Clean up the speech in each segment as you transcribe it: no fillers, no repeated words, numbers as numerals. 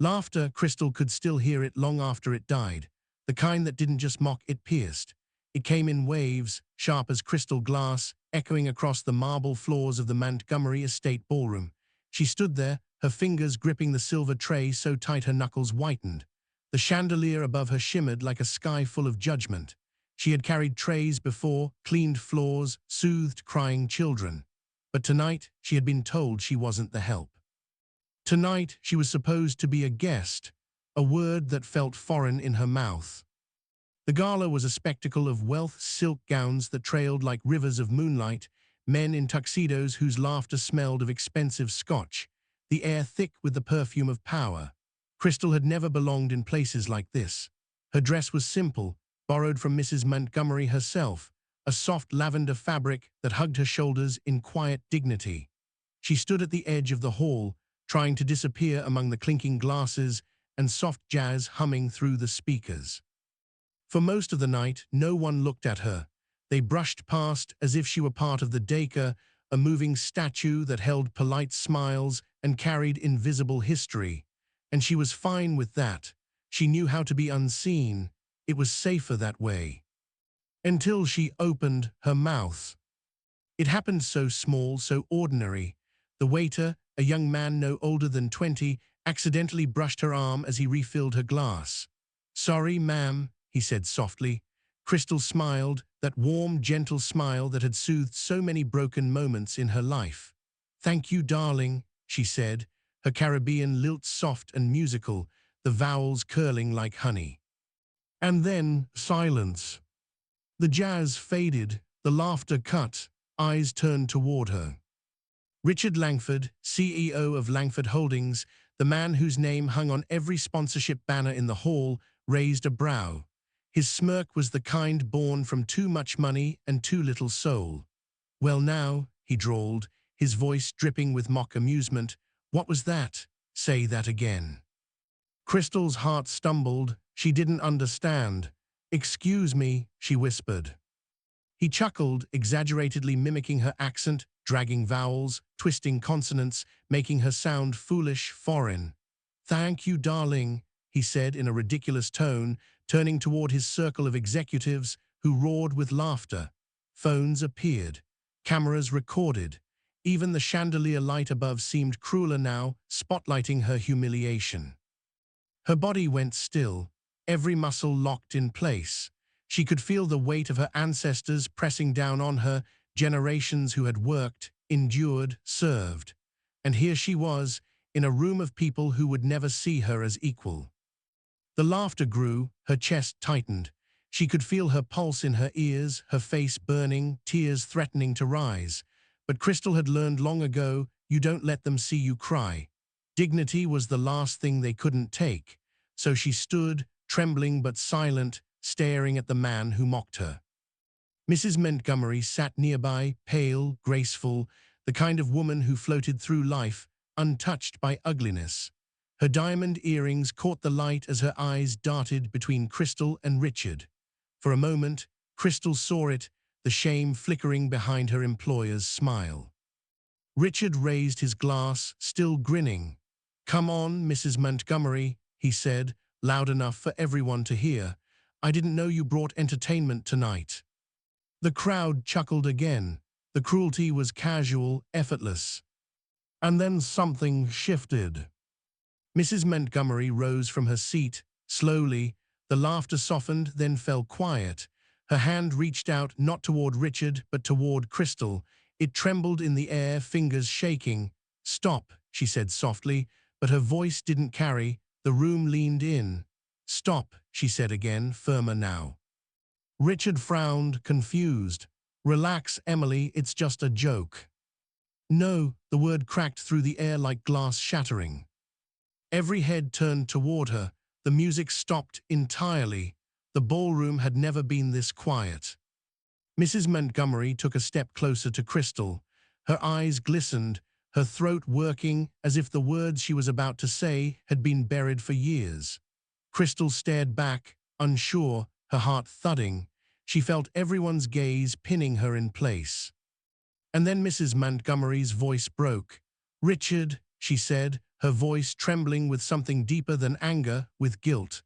Laughter, Crystal could still hear it long after it died, the kind that didn't just mock, it pierced. It came in waves, sharp as crystal glass, echoing across the marble floors of the Montgomery Estate ballroom. She stood there, her fingers gripping the silver tray so tight her knuckles whitened. The chandelier above her shimmered like a sky full of judgment. She had carried trays before, cleaned floors, soothed crying children. But tonight, she had been told she wasn't the help. Tonight, she was supposed to be a guest, a word that felt foreign in her mouth. The gala was a spectacle of wealth, silk gowns that trailed like rivers of moonlight, men in tuxedos whose laughter smelled of expensive scotch, the air thick with the perfume of power. Crystal had never belonged in places like this. Her dress was simple, borrowed from Mrs. Montgomery herself, a soft lavender fabric that hugged her shoulders in quiet dignity. She stood at the edge of the hall, trying to disappear among the clinking glasses and soft jazz humming through the speakers. For most of the night, no one looked at her. They brushed past as if she were part of the decor, a moving statue that held polite smiles and carried invisible history. And she was fine with that. She knew how to be unseen. It was safer that way. Until she opened her mouth. It happened so small, so ordinary. The waiter, a young man no older than 20, accidentally brushed her arm as he refilled her glass. "Sorry, ma'am," he said softly. Crystal smiled, that warm, gentle smile that had soothed so many broken moments in her life. "Thank you, darling," she said, her Caribbean lilt soft and musical, the vowels curling like honey. And then silence. The jazz faded, the laughter cut, eyes turned toward her. Richard Langford, CEO of Langford Holdings, the man whose name hung on every sponsorship banner in the hall, raised a brow. His smirk was the kind born from too much money and too little soul. "Well now," he drawled, his voice dripping with mock amusement, "what was that? Say that again." Crystal's heart stumbled. She didn't understand. "Excuse me," she whispered. He chuckled, exaggeratedly mimicking her accent, dragging vowels, twisting consonants, making her sound foolish, foreign. "Thank you, darling," he said in a ridiculous tone, turning toward his circle of executives who roared with laughter. Phones appeared. Cameras recorded. Even the chandelier light above seemed crueler now, spotlighting her humiliation. Her body went still, every muscle locked in place. She could feel the weight of her ancestors pressing down on her, generations who had worked, endured, served. And here she was, in a room of people who would never see her as equal. The laughter grew, her chest tightened. She could feel her pulse in her ears, her face burning, tears threatening to rise. But Crystal had learned long ago, you don't let them see you cry. Dignity was the last thing they couldn't take. So she stood, trembling but silent, staring at the man who mocked her. Mrs. Montgomery sat nearby, pale, graceful, the kind of woman who floated through life, untouched by ugliness. Her diamond earrings caught the light as her eyes darted between Crystal and Richard. For a moment, Crystal saw it, the shame flickering behind her employer's smile. Richard raised his glass, still grinning. "Come on, Mrs. Montgomery," he said, loud enough for everyone to hear. "I didn't know you brought entertainment tonight." The crowd chuckled again. The cruelty was casual, effortless. And then something shifted. Mrs. Montgomery rose from her seat, slowly. The laughter softened, then fell quiet. Her hand reached out, not toward Richard, but toward Crystal. It trembled in the air, fingers shaking. "Stop," she said softly, but her voice didn't carry. The room leaned in. "Stop," she said again, firmer now. Richard frowned, confused. "Relax, Emily, it's just a joke." "No," the word cracked through the air like glass shattering. Every head turned toward her. The music stopped entirely. The ballroom had never been this quiet. Mrs. Montgomery took a step closer to Crystal. Her eyes glistened, her throat working as if the words she was about to say had been buried for years. Crystal stared back, unsure, her heart thudding. She felt everyone's gaze pinning her in place. And then Mrs. Montgomery's voice broke. "Richard," she said, her voice trembling with something deeper than anger, with guilt.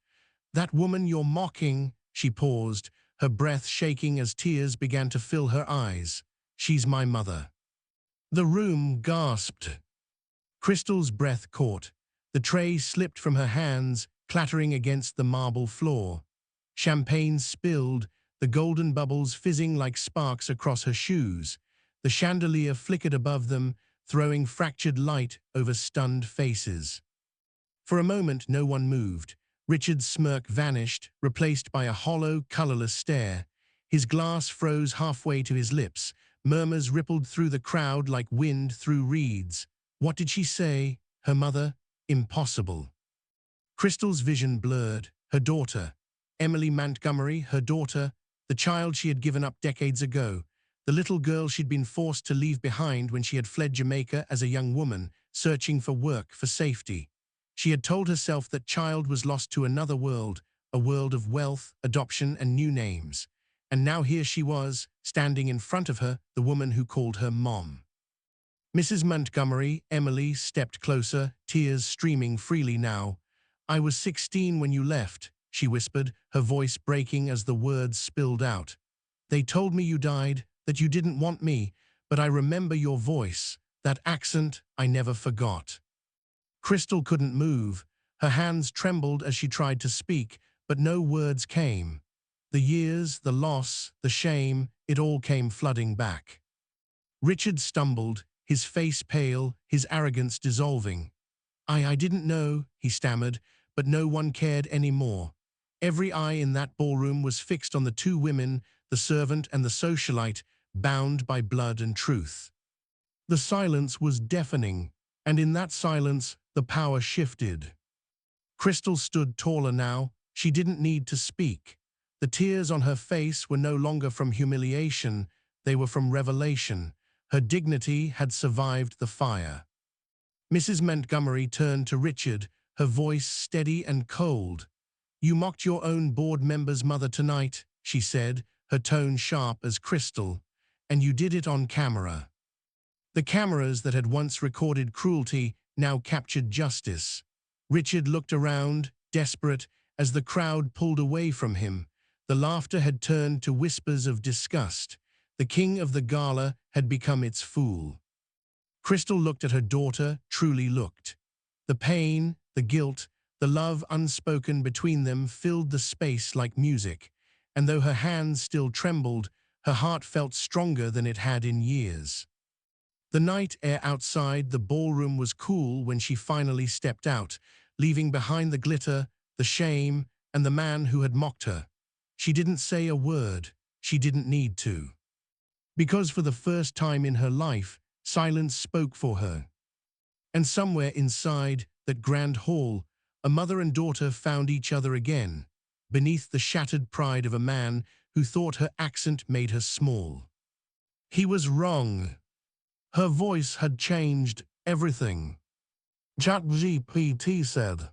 "That woman you're mocking," she paused, her breath shaking as tears began to fill her eyes. "She's my mother." The room gasped. Crystal's breath caught. The tray slipped from her hands, clattering against the marble floor. Champagne spilled, the golden bubbles fizzing like sparks across her shoes. The chandelier flickered above them, throwing fractured light over stunned faces. For a moment, no one moved. Richard's smirk vanished, replaced by a hollow, colorless stare. His glass froze halfway to his lips. Murmurs rippled through the crowd like wind through reeds. What did she say? Her mother? Impossible. Crystal's vision blurred. Her daughter. Emily Montgomery, her daughter, the child she had given up decades ago. The little girl she'd been forced to leave behind when she had fled Jamaica as a young woman, searching for work, for safety. She had told herself that child was lost to another world, a world of wealth, adoption, and new names. And now here she was, standing in front of her, the woman who called her Mom. Mrs. Montgomery, Emily, stepped closer, tears streaming freely now. "I was 16 when you left," she whispered, her voice breaking as the words spilled out. "They told me you died, that you didn't want me, but I remember your voice, that accent I never forgot." Crystal couldn't move. Her hands trembled as she tried to speak, but no words came. The years, the loss, the shame, it all came flooding back. Richard stumbled, his face pale, his arrogance dissolving. I didn't know," he stammered, but no one cared anymore. Every eye in that ballroom was fixed on the two women, the servant and the socialite, bound by blood and truth. The silence was deafening, and in that silence, the power shifted. Crystal stood taller now. She didn't need to speak. The tears on her face were no longer from humiliation, they were from revelation. Her dignity had survived the fire. Mrs. Montgomery turned to Richard, her voice steady and cold. "You mocked your own board member's mother tonight," she said, her tone sharp as crystal, "and you did it on camera." The cameras that had once recorded cruelty now captured justice. Richard looked around, desperate, as the crowd pulled away from him. The laughter had turned to whispers of disgust. The king of the Gala had become its fool. Crystal looked at her daughter, truly looked. The pain, the guilt, the love unspoken between them filled the space like music, and though her hands still trembled, her heart felt stronger than it had in years. The night air outside the ballroom was cool when she finally stepped out, leaving behind the glitter, the shame, and the man who had mocked her. She didn't say a word. She didn't need to. Because for the first time in her life, silence spoke for her. And somewhere inside that grand hall, a mother and daughter found each other again, beneath the shattered pride of a man who thought her accent made her small. He was wrong. Her voice had changed everything. ChatGPT said.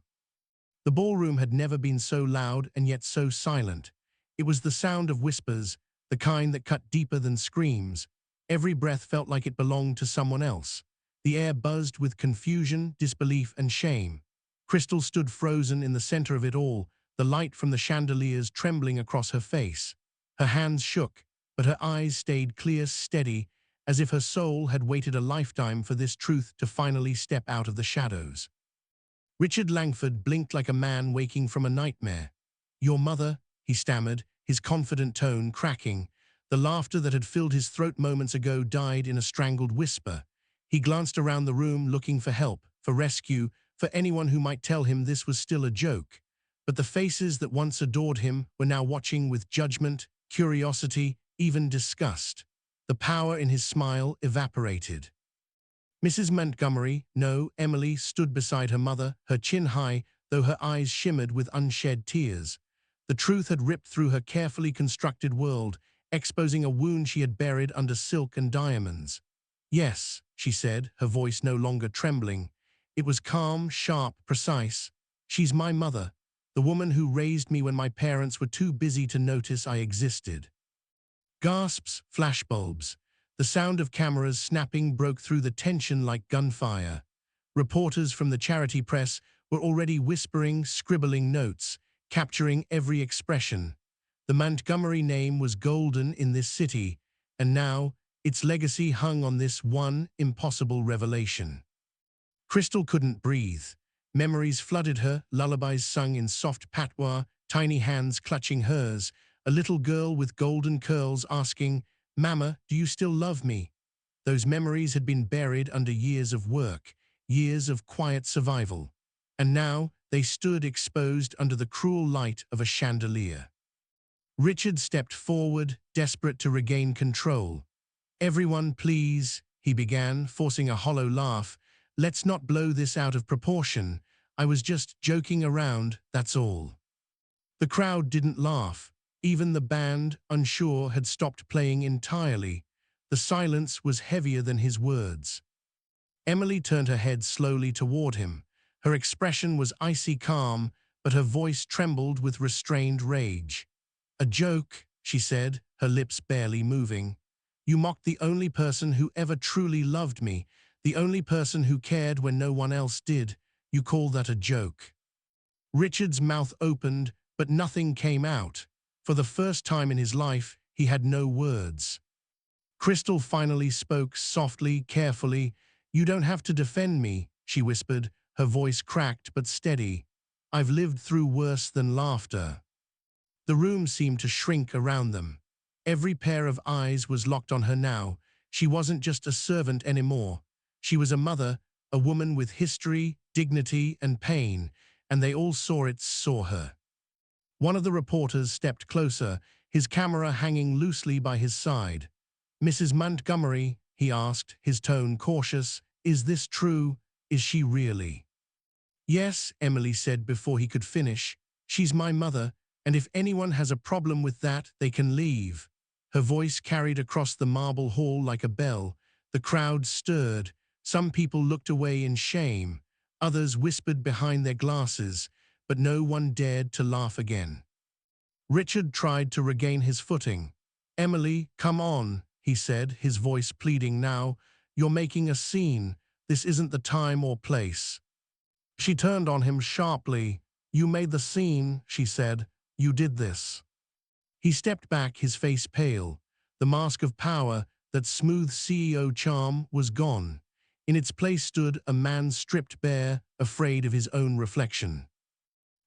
The ballroom had never been so loud and yet so silent. It was the sound of whispers, the kind that cut deeper than screams. Every breath felt like it belonged to someone else. The air buzzed with confusion, disbelief, and shame. Crystal stood frozen in the center of it all, the light from the chandeliers trembling across her face. Her hands shook, but her eyes stayed clear, steady, as if her soul had waited a lifetime for this truth to finally step out of the shadows. Richard Langford blinked like a man waking from a nightmare. "Your mother," he stammered, his confident tone cracking. The laughter that had filled his throat moments ago died in a strangled whisper. He glanced around the room looking for help, for rescue, for anyone who might tell him this was still a joke. But the faces that once adored him were now watching with judgment, curiosity, even disgust. The power in his smile evaporated. Mrs. Montgomery, no, Emily, stood beside her mother, her chin high, though her eyes shimmered with unshed tears. The truth had ripped through her carefully constructed world, exposing a wound she had buried under silk and diamonds. "Yes," she said, her voice no longer trembling. It was calm, sharp, precise. "She's my mother, the woman who raised me when my parents were too busy to notice I existed." Gasps, flashbulbs. The sound of cameras snapping broke through the tension like gunfire. Reporters from the charity press were already whispering, scribbling notes, capturing every expression. The Montgomery name was golden in this city, and now its legacy hung on this one impossible revelation. Crystal couldn't breathe. Memories flooded her, lullabies sung in soft patois, tiny hands clutching hers, a little girl with golden curls asking, "Mama, do you still love me?" Those memories had been buried under years of work, years of quiet survival. And now they stood exposed under the cruel light of a chandelier. Richard stepped forward, desperate to regain control. "Everyone, please," he began, forcing a hollow laugh. "Let's not blow this out of proportion. I was just joking around, that's all." The crowd didn't laugh. Even the band, unsure, had stopped playing entirely. The silence was heavier than his words. Emily turned her head slowly toward him. Her expression was icy calm, but her voice trembled with restrained rage. "A joke," she said, her lips barely moving. "You mocked the only person who ever truly loved me, the only person who cared when no one else did. You call that a joke?" Richard's mouth opened, but nothing came out. For the first time in his life, he had no words. Crystal finally spoke, softly, carefully. "You don't have to defend me," she whispered, her voice cracked but steady. "I've lived through worse than laughter." The room seemed to shrink around them. Every pair of eyes was locked on her now. She wasn't just a servant anymore. She was a mother, a woman with history, dignity, and pain, and they all saw her. One of the reporters stepped closer, his camera hanging loosely by his side. "Mrs. Montgomery," he asked, his tone cautious, "is this true? Is she really?" "Yes," Emily said before he could finish. "She's my mother, and if anyone has a problem with that, they can leave." Her voice carried across the marble hall like a bell. The crowd stirred. Some people looked away in shame. Others whispered behind their glasses, but no one dared to laugh again. Richard tried to regain his footing. "Emily, come on," he said, his voice pleading now. "You're making a scene. This isn't the time or place." She turned on him sharply. "You made the scene," she said. "You did this." He stepped back, his face pale. The mask of power, that smooth CEO charm, was gone. In its place stood a man stripped bare, afraid of his own reflection.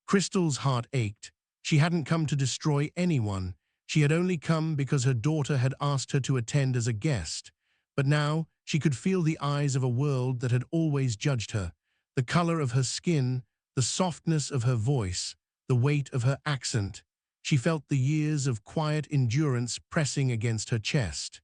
Crystal's heart ached. She hadn't come to destroy anyone. She had only come because her daughter had asked her to attend as a guest. But now she could feel the eyes of a world that had always judged her. The color of her skin, the softness of her voice, the weight of her accent. She felt the years of quiet endurance pressing against her chest.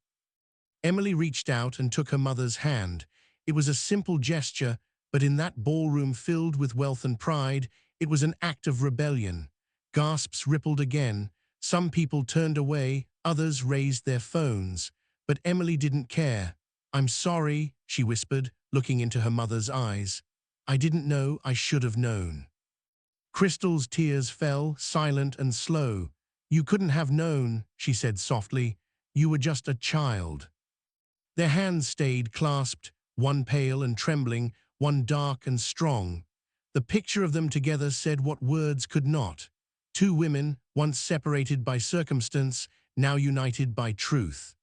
Emily reached out and took her mother's hand. It was a simple gesture, but in that ballroom filled with wealth and pride, it was an act of rebellion. Gasps rippled again. Some people turned away, others raised their phones. But Emily didn't care. "I'm sorry," she whispered, looking into her mother's eyes. "I didn't know. I should have known." Crystal's tears fell, silent and slow. "You couldn't have known," she said softly. "You were just a child." Their hands stayed clasped, one pale and trembling, one dark and strong. The picture of them together said what words could not. Two women, once separated by circumstance, now united by truth.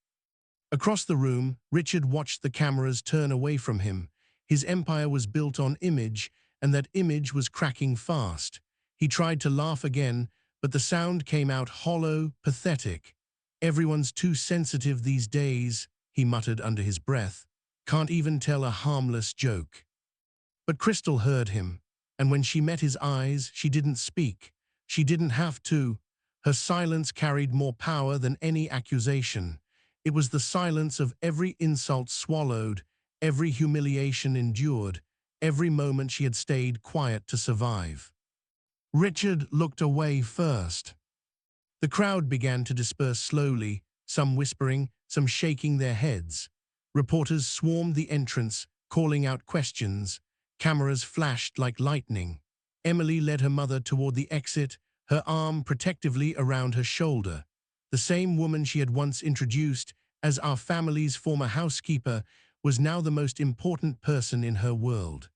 Across the room, Richard watched the cameras turn away from him. His empire was built on image, and that image was cracking fast. He tried to laugh again, but the sound came out hollow, pathetic. "Everyone's too sensitive these days," he muttered under his breath. "Can't even tell a harmless joke." But Crystal heard him, and when she met his eyes, she didn't speak. She didn't have to. Her silence carried more power than any accusation. It was the silence of every insult swallowed, every humiliation endured, every moment she had stayed quiet to survive. Richard looked away first. The crowd began to disperse slowly, some whispering, some shaking their heads. Reporters swarmed the entrance, calling out questions. Cameras flashed like lightning. Emily led her mother toward the exit, her arm protectively around her shoulder. The same woman she had once introduced as our family's former housekeeper was now the most important person in her world.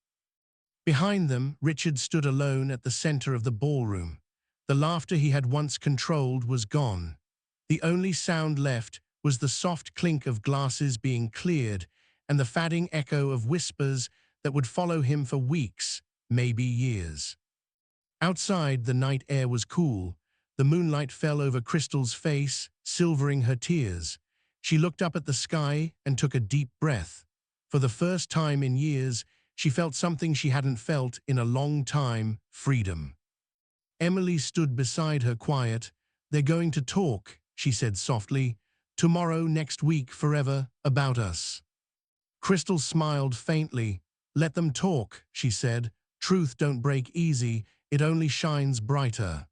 Behind them, Richard stood alone at the center of the ballroom. The laughter he had once controlled was gone. The only sound left was the soft clink of glasses being cleared and the fading echo of whispers that would follow him for weeks, maybe years. Outside, the night air was cool. The moonlight fell over Crystal's face, silvering her tears. She looked up at the sky and took a deep breath. For the first time in years, she felt something she hadn't felt in a long time: freedom. Emily stood beside her, quiet. "They're going to talk," she said softly. "Tomorrow, next week, forever, about us." Crystal smiled faintly. "Let them talk," she said. "Truth don't break easy, it only shines brighter."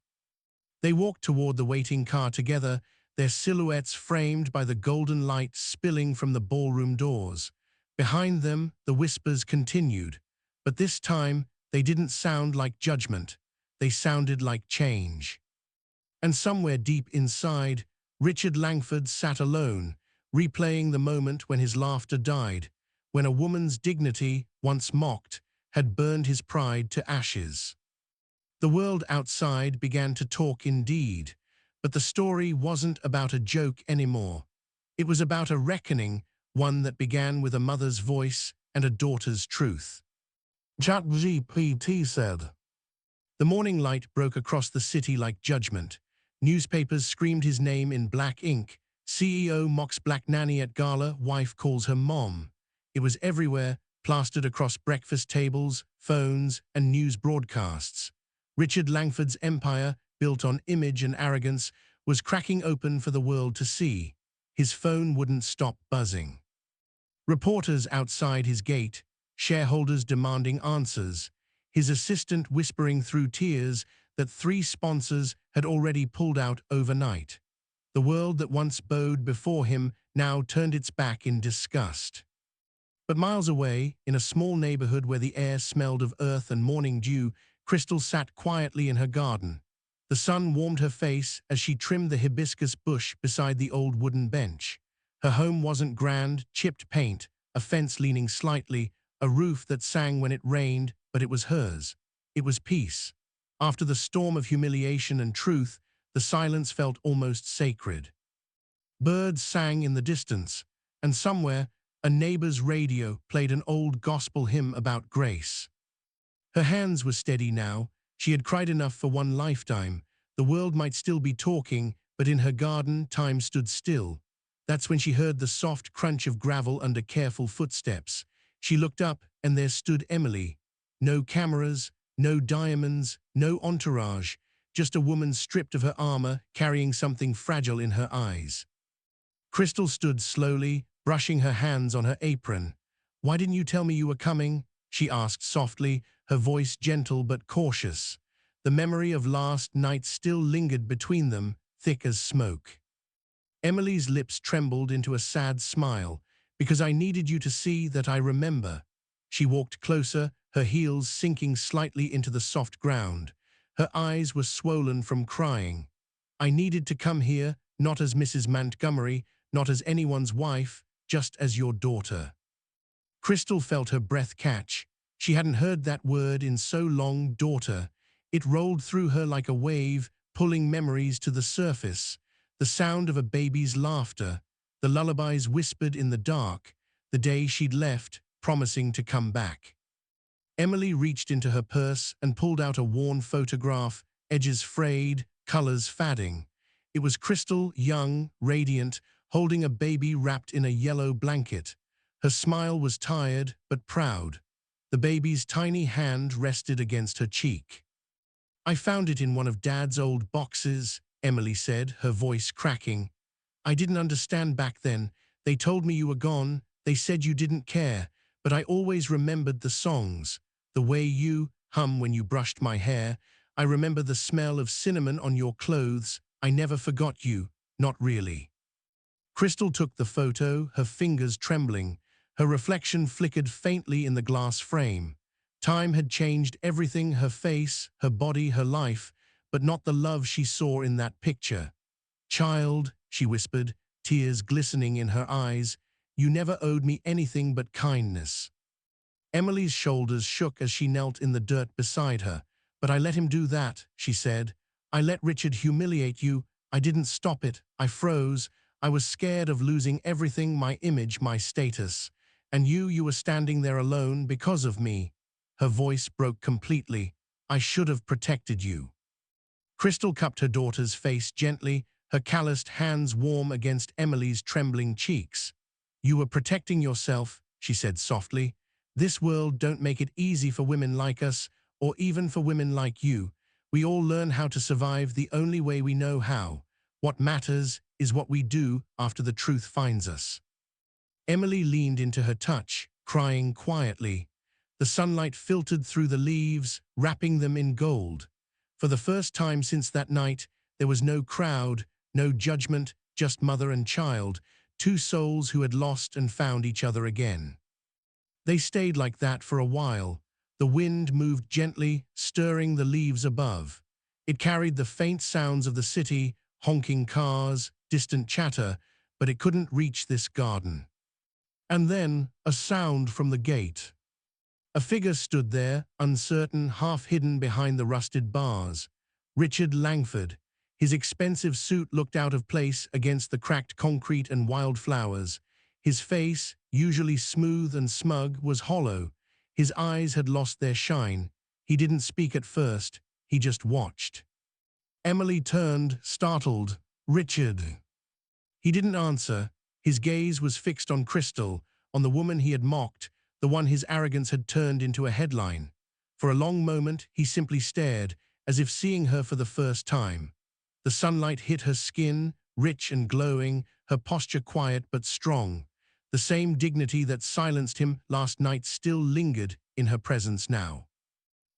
They walked toward the waiting car together, their silhouettes framed by the golden light spilling from the ballroom doors. Behind them, the whispers continued, but this time they didn't sound like judgment. They sounded like change. And somewhere deep inside, Richard Langford sat alone, replaying the moment when his laughter died, when a woman's dignity, once mocked, had burned his pride to ashes. The world outside began to talk indeed, but the story wasn't about a joke anymore. It was about a reckoning, one that began with a mother's voice and a daughter's truth. ChatGPT said. The morning light broke across the city like judgment. Newspapers screamed his name in black ink. CEO mocks black nanny at Gala, wife calls her mom. It was everywhere, plastered across breakfast tables, phones, and news broadcasts. Richard Langford's empire, built on image and arrogance, was cracking open for the world to see. His phone wouldn't stop buzzing. Reporters outside his gate, shareholders demanding answers, his assistant whispering through tears that 3 sponsors had already pulled out overnight. The world that once bowed before him now turned its back in disgust. But miles away, in a small neighborhood where the air smelled of earth and morning dew, Crystal sat quietly in her garden. The sun warmed her face as she trimmed the hibiscus bush beside the old wooden bench. Her home wasn't grand, chipped paint, a fence leaning slightly, a roof that sang when it rained, but it was hers. It was peace. After the storm of humiliation and truth, the silence felt almost sacred. Birds sang in the distance, and somewhere, a neighbor's radio played an old gospel hymn about grace. Her hands were steady now. She had cried enough for one lifetime. The world might still be talking, but in her garden, time stood still. That's when she heard the soft crunch of gravel under careful footsteps. She looked up, and there stood Emily. No cameras, no diamonds, no entourage, just a woman stripped of her armor, carrying something fragile in her eyes. Crystal stood slowly, brushing her hands on her apron. "Why didn't you tell me you were coming?" she asked softly, her voice gentle but cautious. The memory of last night still lingered between them, thick as smoke. Emily's lips trembled into a sad smile. "Because I needed you to see that I remember." She walked closer, her heels sinking slightly into the soft ground. Her eyes were swollen from crying. "I needed to come here, not as Mrs. Montgomery, not as anyone's wife, just as your daughter." Crystal felt her breath catch. She hadn't heard that word in so long, daughter. It rolled through her like a wave, pulling memories to the surface. The sound of a baby's laughter, the lullabies whispered in the dark, the day she'd left, promising to come back. Emily reached into her purse and pulled out a worn photograph, edges frayed, colors fading. It was Crystal, young, radiant, holding a baby wrapped in a yellow blanket. Her smile was tired but proud. The baby's tiny hand rested against her cheek. "I found it in one of Dad's old boxes," Emily said, her voice cracking. "I didn't understand back then. They told me you were gone, they said you didn't care, but I always remembered the songs, the way you hum when you brushed my hair. I remember the smell of cinnamon on your clothes. I never forgot you, not really." Crystal took the photo, her fingers trembling. Her reflection flickered faintly in the glass frame. Time had changed everything, her face, her body, her life, but not the love she saw in that picture. "Child," she whispered, tears glistening in her eyes, "you never owed me anything but kindness." Emily's shoulders shook as she knelt in the dirt beside her. "But I let him do that," she said. "I let Richard humiliate you. I didn't stop it. I froze. I was scared of losing everything, my image, my status. And you were standing there alone because of me." Her voice broke completely. "I should have protected you." Crystal cupped her daughter's face gently, her calloused hands warm against Emily's trembling cheeks. "You were protecting yourself," she said softly. "This world don't make it easy for women like us, or even for women like you. We all learn how to survive the only way we know how. What matters is what we do after the truth finds us." Emily leaned into her touch, crying quietly. The sunlight filtered through the leaves, wrapping them in gold. For the first time since that night, there was no crowd, no judgment, just mother and child, two souls who had lost and found each other again. They stayed like that for a while. The wind moved gently, stirring the leaves above. It carried the faint sounds of the city, honking cars, distant chatter, but it couldn't reach this garden. And then, a sound from the gate. A figure stood there, uncertain, half hidden behind the rusted bars. Richard Langford. His expensive suit looked out of place against the cracked concrete and wildflowers. His face, usually smooth and smug, was hollow. His eyes had lost their shine. He didn't speak at first, he just watched. Emily turned, startled. "Richard." He didn't answer. His gaze was fixed on Crystal, on the woman he had mocked, the one his arrogance had turned into a headline. For a long moment, he simply stared, as if seeing her for the first time. The sunlight hit her skin, rich and glowing, her posture quiet but strong. The same dignity that silenced him last night still lingered in her presence now.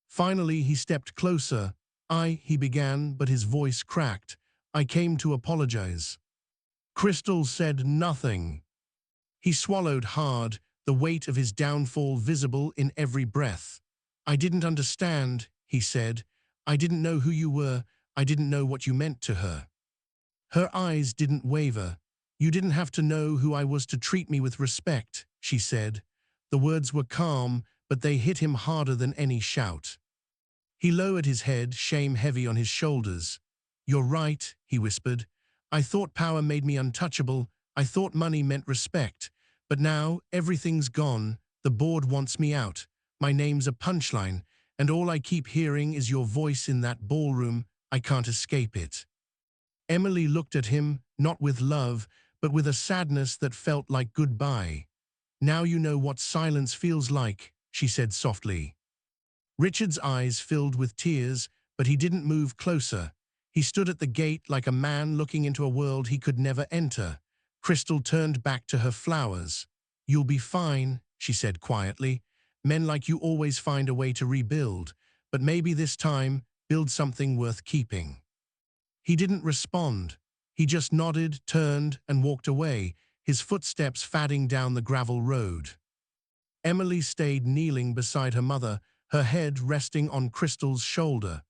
Finally, he stepped closer. He began, but his voice cracked. "I came to apologize." Crystal said nothing. He swallowed hard, the weight of his downfall visible in every breath. "I didn't understand," he said. "I didn't know who you were. I didn't know what you meant to her." Her eyes didn't waver. "You didn't have to know who I was to treat me with respect," she said. The words were calm, but they hit him harder than any shout. He lowered his head, shame heavy on his shoulders. "You're right," he whispered. "I thought power made me untouchable. I thought money meant respect. But now, everything's gone. The board wants me out. My name's a punchline, and all I keep hearing is your voice in that ballroom. I can't escape it." Emily looked at him, not with love, but with a sadness that felt like goodbye. "Now you know what silence feels like," she said softly. Richard's eyes filled with tears, but he didn't move closer. He stood at the gate like a man looking into a world he could never enter. Crystal turned back to her flowers. "You'll be fine," she said quietly. "Men like you always find a way to rebuild, but maybe this time, build something worth keeping." He didn't respond. He just nodded, turned, and walked away, his footsteps fading down the gravel road. Emily stayed kneeling beside her mother, her head resting on Crystal's shoulder.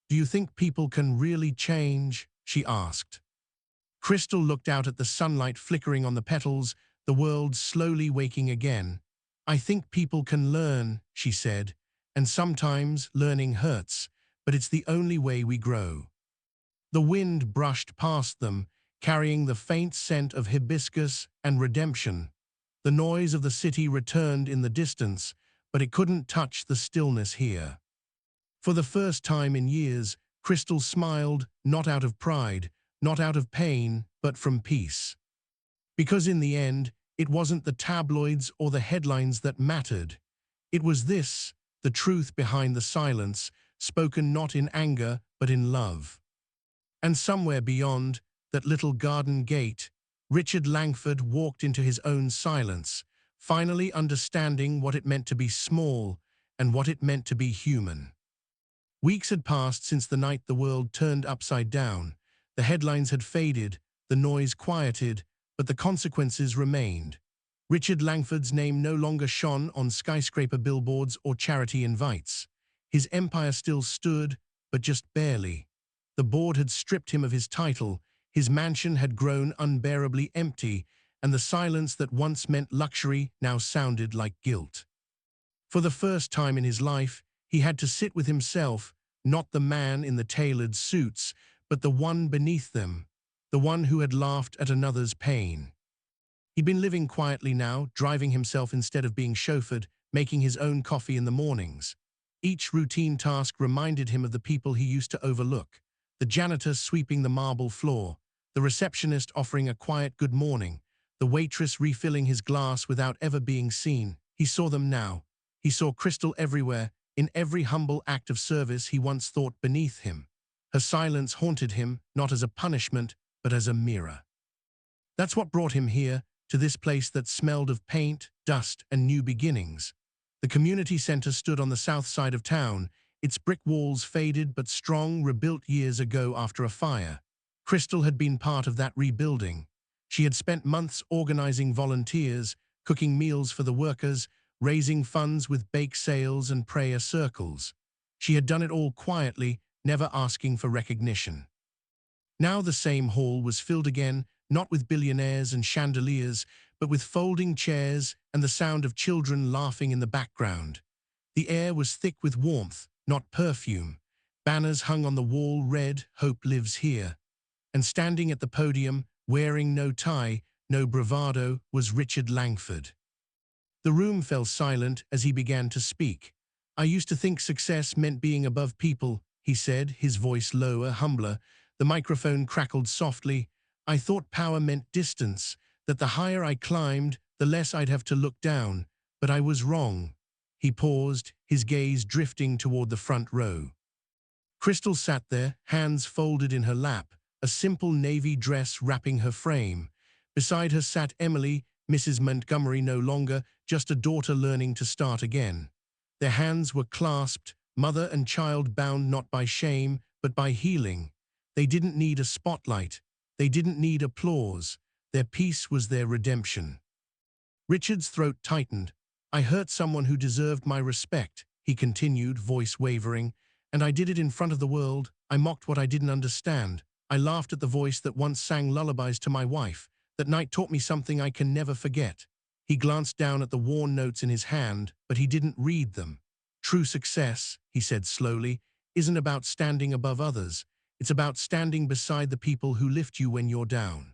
"Do you think people can really change?" she asked. Crystal looked out at the sunlight flickering on the petals, the world slowly waking again. "I think people can learn," she said, "and sometimes learning hurts, but it's the only way we grow." The wind brushed past them, carrying the faint scent of hibiscus and redemption. The noise of the city returned in the distance, but it couldn't touch the stillness here. For the first time in years, Crystal smiled, not out of pride, not out of pain, but from peace. Because in the end, it wasn't the tabloids or the headlines that mattered. It was this, the truth behind the silence, spoken not in anger, but in love. And somewhere beyond that little garden gate, Richard Langford walked into his own silence, finally understanding what it meant to be small and what it meant to be human. Weeks had passed since the night the world turned upside down. The headlines had faded, the noise quieted, but the consequences remained. Richard Langford's name no longer shone on skyscraper billboards or charity invites. His empire still stood, but just barely. The board had stripped him of his title, his mansion had grown unbearably empty, and the silence that once meant luxury now sounded like guilt. For the first time in his life, he had to sit with himself, not the man in the tailored suits, but the one beneath them, the one who had laughed at another's pain. He'd been living quietly now, driving himself instead of being chauffeured, making his own coffee in the mornings. Each routine task reminded him of the people he used to overlook: the janitor sweeping the marble floor, the receptionist offering a quiet good morning, the waitress refilling his glass without ever being seen. He saw them now. He saw Crystal everywhere, in every humble act of service he once thought beneath him. Her silence haunted him, not as a punishment, but as a mirror. That's what brought him here, to this place that smelled of paint, dust, and new beginnings. The community center stood on the south side of town, its brick walls faded but strong, rebuilt years ago after a fire. Crystal had been part of that rebuilding. She had spent months organizing volunteers, cooking meals for the workers, raising funds with bake sales and prayer circles. She had done it all quietly, never asking for recognition. Now the same hall was filled again, not with billionaires and chandeliers, but with folding chairs and the sound of children laughing in the background. The air was thick with warmth, not perfume. Banners hung on the wall read, "Hope lives here." And standing at the podium, wearing no tie, no bravado, was Richard Langford. The room fell silent as he began to speak. "I used to think success meant being above people," he said, his voice lower, humbler. The microphone crackled softly. "I thought power meant distance, that the higher I climbed, the less I'd have to look down. But I was wrong." He paused, his gaze drifting toward the front row. Crystal sat there, hands folded in her lap, a simple navy dress wrapping her frame. Beside her sat Emily, Mrs. Montgomery no longer, just a daughter learning to start again. Their hands were clasped, mother and child bound not by shame, but by healing. They didn't need a spotlight. They didn't need applause. Their peace was their redemption. Richard's throat tightened. "I hurt someone who deserved my respect," he continued, voice wavering, "and I did it in front of the world. I mocked what I didn't understand. I laughed at the voice that once sang lullabies to my wife. That night taught me something I can never forget." He glanced down at the worn notes in his hand, but he didn't read them. "True success," he said slowly, "isn't about standing above others. It's about standing beside the people who lift you when you're down."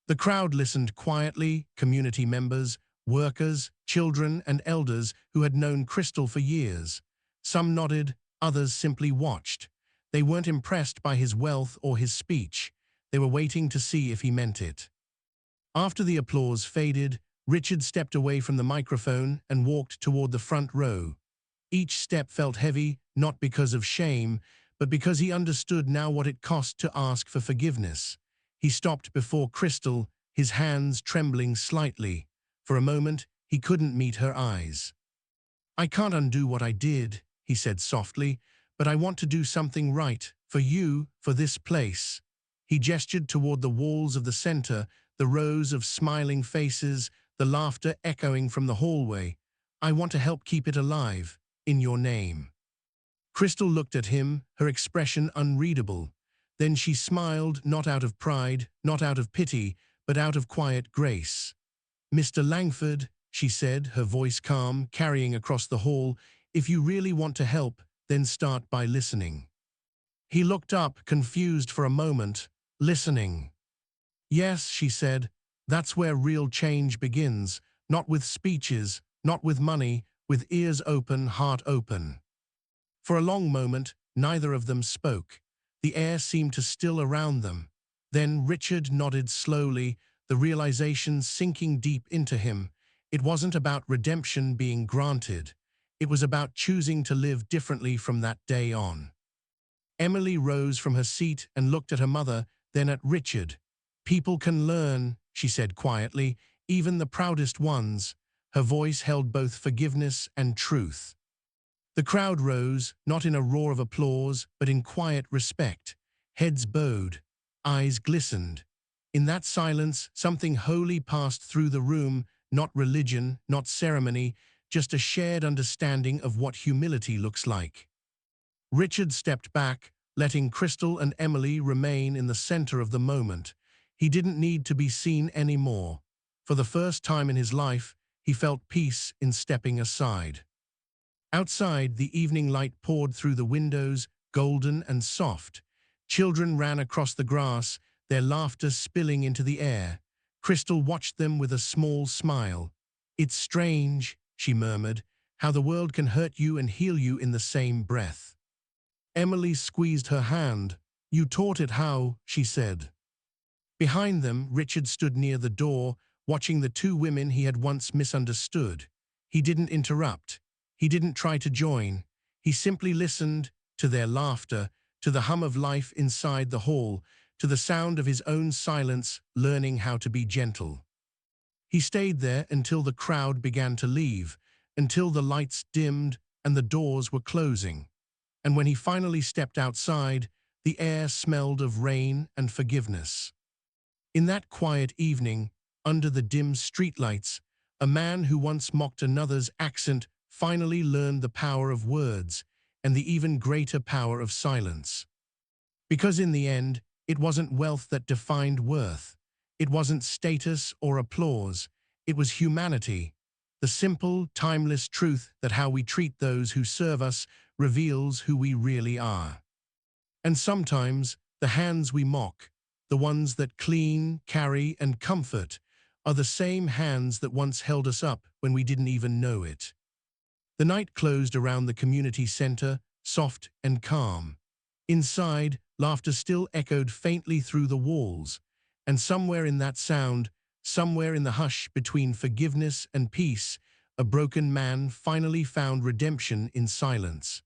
The crowd listened quietly, community members, workers, children, and elders who had known Crystal for years. Some nodded, others simply watched. They weren't impressed by his wealth or his speech. They were waiting to see if he meant it. After the applause faded, Richard stepped away from the microphone and walked toward the front row. Each step felt heavy, not because of shame, but because he understood now what it cost to ask for forgiveness. He stopped before Crystal, his hands trembling slightly. For a moment, he couldn't meet her eyes. "I can't undo what I did," he said softly, "but I want to do something right, for you, for this place." He gestured toward the walls of the center, the rows of smiling faces, the laughter echoing from the hallway. "I want to help keep it alive, in your name." Crystal looked at him, her expression unreadable. Then she smiled, not out of pride, not out of pity, but out of quiet grace. "Mr. Langford," she said, her voice calm, carrying across the hall, "if you really want to help, then start by listening." He looked up, confused for a moment. "Listening?" "Yes," she said, "that's where real change begins, not with speeches, not with money, with ears open, heart open." For a long moment, neither of them spoke. The air seemed to still around them. Then Richard nodded slowly, the realization sinking deep into him. It wasn't about redemption being granted. It was about choosing to live differently from that day on. Emily rose from her seat and looked at her mother, then at Richard. "People can learn," she said quietly, "even the proudest ones." Her voice held both forgiveness and truth. The crowd rose, not in a roar of applause, but in quiet respect. Heads bowed, eyes glistened. In that silence, something holy passed through the room, not religion, not ceremony, just a shared understanding of what humility looks like. Richard stepped back, letting Crystal and Emily remain in the center of the moment. He didn't need to be seen anymore. For the first time in his life, he felt peace in stepping aside. Outside, the evening light poured through the windows, golden and soft. Children ran across the grass, their laughter spilling into the air. Crystal watched them with a small smile. "It's strange," she murmured, "how the world can hurt you and heal you in the same breath." Emily squeezed her hand. "You taught it how," she said. Behind them, Richard stood near the door, watching the two women he had once misunderstood. He didn't interrupt. He didn't try to join. He simply listened to their laughter, to the hum of life inside the hall, to the sound of his own silence, learning how to be gentle. He stayed there until the crowd began to leave, until the lights dimmed and the doors were closing. And when he finally stepped outside, the air smelled of rain and forgiveness. In that quiet evening, under the dim streetlights, a man who once mocked another's accent finally learned the power of words and the even greater power of silence. Because in the end, it wasn't wealth that defined worth. It wasn't status or applause. It was humanity. The simple, timeless truth that how we treat those who serve us reveals who we really are. And sometimes, the hands we mock, the ones that clean, carry, and comfort, are the same hands that once held us up when we didn't even know it. The night closed around the community center, soft and calm. Inside, laughter still echoed faintly through the walls, and somewhere in that sound, somewhere in the hush between forgiveness and peace, a broken man finally found redemption in silence.